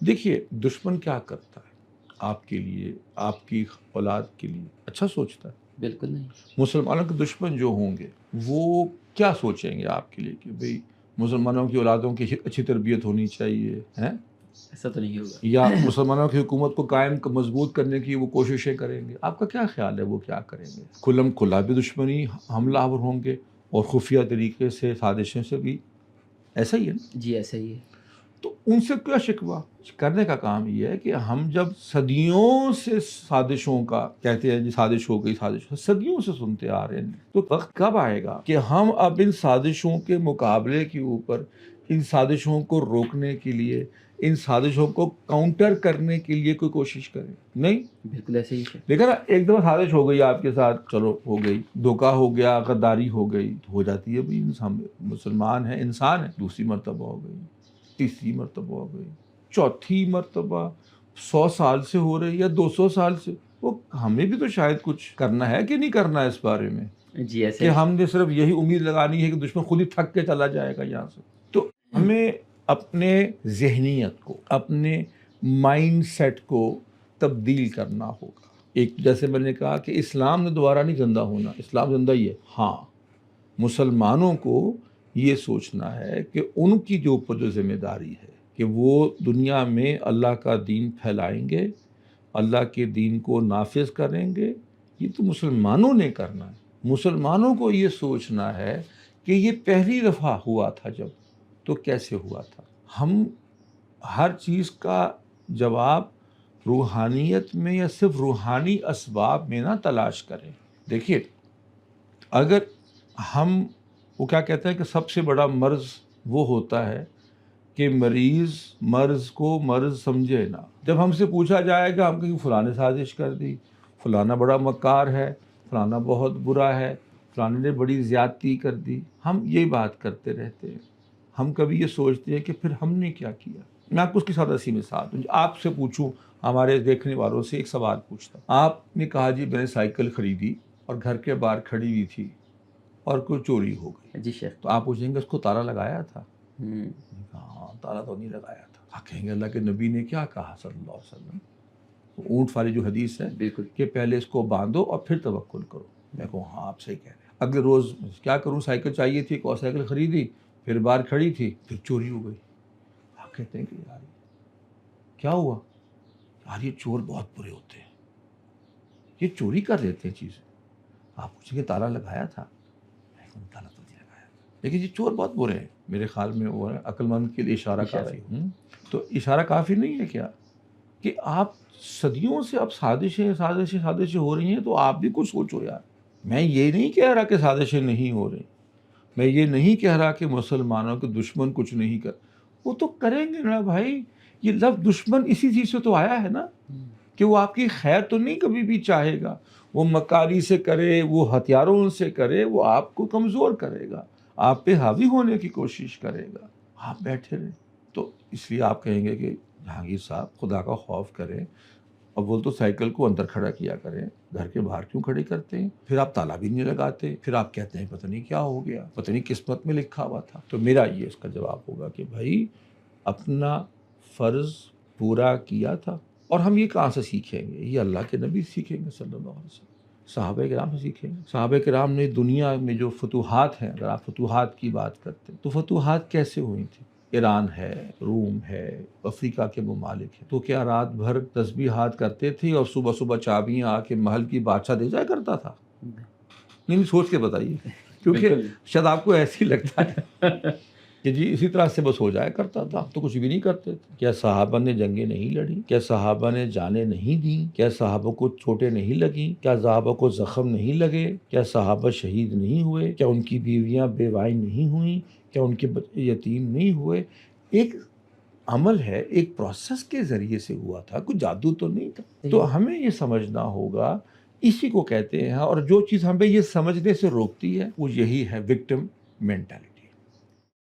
دیکھیے دشمن کیا کرتا ہے آپ کے لیے، آپ کی اولاد کے لیے اچھا سوچتا ہے؟ بالکل نہیں. مسلمانوں کے دشمن جو ہوں گے وہ کیا سوچیں گے آپ کے لیے کہ بھئی مسلمانوں کی اولادوں کی اچھی تربیت ہونی چاہیے ہیں، ایسا تو نہیں ہوگا. یا مسلمانوں کی حکومت کو قائم مضبوط کرنے کی وہ کوششیں کریں گے؟ آپ کا کیا خیال ہے وہ کیا کریں گے؟ کھلم کھلا بھی دشمنی حملہ آور ہوں گے اور خفیہ طریقے سے سازشیں سے بھی، ایسا ہی ہے نا؟ جی ایسا ہی ہے. تو ان سے کیا شکوہ؟ کرنے کا کام یہ ہے کہ ہم جب صدیوں سے سازشوں کا کہتے ہیں جی سازش ہو گئی، صدیوں سے سنتے آ رہے ہیں، تو وقت کب آئے گا کہ ہم اب ان سازشوں کے مقابلے کے اوپر، ان سازشوں کو روکنے کے لیے، ان سازشوں کو کاؤنٹر کرنے کے لیے کوئی کوشش کریں؟ نہیں. بالکل ایسے ہی ہے. دیکھا نا، ایک دفعہ سازش ہو گئی آپ کے ساتھ، چلو ہو گئی، دھوکہ ہو گیا، غداری ہو گئی، ہو جاتی ہے بھائی، انسان مسلمان ہے، انسان ہے. دوسری مرتبہ ہو گئی، تیسری مرتبہ ہو گئی، چوتھی مرتبہ 100 سال سے ہو رہی یا 200 سال سے، وہ ہمیں بھی تو شاید کچھ کرنا ہے کہ نہیں کرنا ہے اس بارے میں، جی ایسے کہ ہم نے صرف یہی امید لگانی ہے کہ دشمن خود ہی تھک کے چلا جائے گا یہاں سے. تو ہمیں اپنے ذہنیت کو، اپنے مائنڈ سیٹ کو تبدیل کرنا ہوگا. ایک جیسے میں نے کہا کہ اسلام نے دوبارہ نہیں زندہ ہونا، اسلام زندہ ہی ہے. ہاں، مسلمانوں کو یہ سوچنا ہے کہ ان کی جو اوپر جو ذمہ داری ہے کہ وہ دنیا میں اللہ کا دین پھیلائیں گے، اللہ کے دین کو نافذ کریں گے. یہ تو مسلمانوں نے کرنا ہے. مسلمانوں کو یہ سوچنا ہے کہ یہ پہلی دفعہ ہوا تھا جب، تو کیسے ہوا تھا. ہم ہر چیز کا جواب روحانیت میں یا صرف روحانی اسباب میں نہ تلاش کریں. دیکھیے اگر ہم، وہ کیا کہتے ہیں کہ سب سے بڑا مرض وہ ہوتا ہے کہ مریض مرض کو مرض سمجھے نہ. جب ہم سے پوچھا جائے گا، ہم کہیں فلاں نے سازش کر دی، فلانا بڑا مکار ہے، فلانا بہت برا ہے، فلانے نے بڑی زیادتی کر دی، ہم یہی بات کرتے رہتے ہیں. ہم کبھی یہ سوچتے ہیں کہ پھر ہم نے کیا کیا. میں آپ کو اس کی سادہ سی مثال دوں. آپ سے پوچھوں، ہمارے دیکھنے والوں سے ایک سوال پوچھتا ہوں. آپ نے کہا جی میں نے سائیکل خریدی اور گھر کے باہر کھڑی ہوئی تھی اور کوئی چوری ہو گئی. جی شیخ. تو آپ پوچھیں گے اس کو تالا لگایا تھا؟ ہوں. ہاں، تالا تو نہیں لگایا تھا. آپ کہیں گے اللہ کے نبی نے کیا کہا صلی اللہ علیہ وسلم؟ اونٹ والی جو حدیث ہے بالکل کہ پہلے اس کو باندھو اور پھر توکل کرو. میں کہوں ہاں آپ صحیح کہہ رہے ہیں. اگلے روز کیا کروں، سائیکل چاہیے تھی، ایک اور سائیکل خریدی، پھر باہر کھڑی تھی، پھر چوری ہو گئی. آپ کہتے ہیں کہ یار کیا ہوا؟ یار یہ چور بہت برے ہوتے ہیں، یہ چوری کر لیتے ہیں چیزیں. آپ پوچھیں گے تالا لگایا تھا؟ میں کہوں تالا تو نہیں لگایا تھا، لیکن یہ چور بہت برے ہیں. میرے خیال میں وہ عقل مند کے لیے اشارہ کافی. تو اشارہ کافی نہیں ہے کیا کہ آپ صدیوں سے اب سازشیں ہو رہی ہیں، تو آپ بھی کچھ سوچو یار. میں یہ نہیں کہہ رہا کہ سازشیں نہیں ہو رہی، میں یہ نہیں کہہ رہا کہ مسلمانوں کے دشمن کچھ نہیں کر، وہ تو کریں گے نا بھائی. یہ لفظ دشمن اسی چیز سے تو آیا ہے نا کہ وہ آپ کی خیر تو نہیں کبھی بھی چاہے گا. وہ مکاری سے کرے، وہ ہتھیاروں سے کرے، وہ آپ کو کمزور کرے گا، آپ پہ حاوی ہونے کی کوشش کرے گا. آپ بیٹھے رہیں. تو اس لیے آپ کہیں گے کہ جہانگیر صاحب خدا کا خوف کریں، اور وہ تو سائیکل کو اندر کھڑا کیا کریں، گھر کے باہر کیوں کھڑی کرتے ہیں؟ پھر آپ تالا بھی نہیں لگاتے، پھر آپ کہتے ہیں پتہ نہیں کیا ہو گیا، پتہ نہیں قسمت میں لکھا ہوا تھا. تو میرا یہ اس کا جواب ہوگا کہ بھائی اپنا فرض پورا کیا تھا. اور ہم یہ کہاں سے سیکھیں گے؟ یہ اللہ کے نبی سیکھیں گے صلی اللہ علیہ وسلم، صحابہ کرام سے سیکھیں گے. صحابہ کرام نے دنیا میں جو فتوحات ہیں، اگر آپ فتوحات کی بات کرتے ہیں تو فتوحات کیسے ہوئی تھی؟ ایران ہے، روم ہے، افریقہ کے ممالک ہیں. تو کیا رات بھر تسبیحات کرتے تھے اور صبح صبح چابیاں آ کے محل کی بادشاہ دے جایا کرتا تھا؟ نہیں، سوچ کے بتائیے، کیونکہ شاید آپ کو ایسے ہی لگتا ہے کہ جی اسی طرح سے بس ہو جایا کرتا تھا. ہم تو کچھ بھی نہیں کرتے تھے. کیا صحابہ نے جنگیں نہیں لڑی؟ کیا صحابہ نے جانیں نہیں دیں؟ کیا صحابہ کو چوٹیں نہیں لگیں؟ کیا صحابہ کو زخم نہیں لگے؟ کیا صحابہ شہید نہیں ہوئے؟ کیا ان کی بیویاں بیوائیں نہیں ہوئیں؟ کیا ان کے بچے یتیم نہیں ہوئے؟ ایک عمل ہے، ایک پروسیس کے ذریعے سے ہوا تھا، کوئی جادو تو نہیں تھا. تو ہمیں یہ سمجھنا ہوگا، اسی کو کہتے ہیں. اور جو چیز ہمیں یہ سمجھنے سے روکتی ہے وہ یہی ہے وکٹم مینٹلٹی.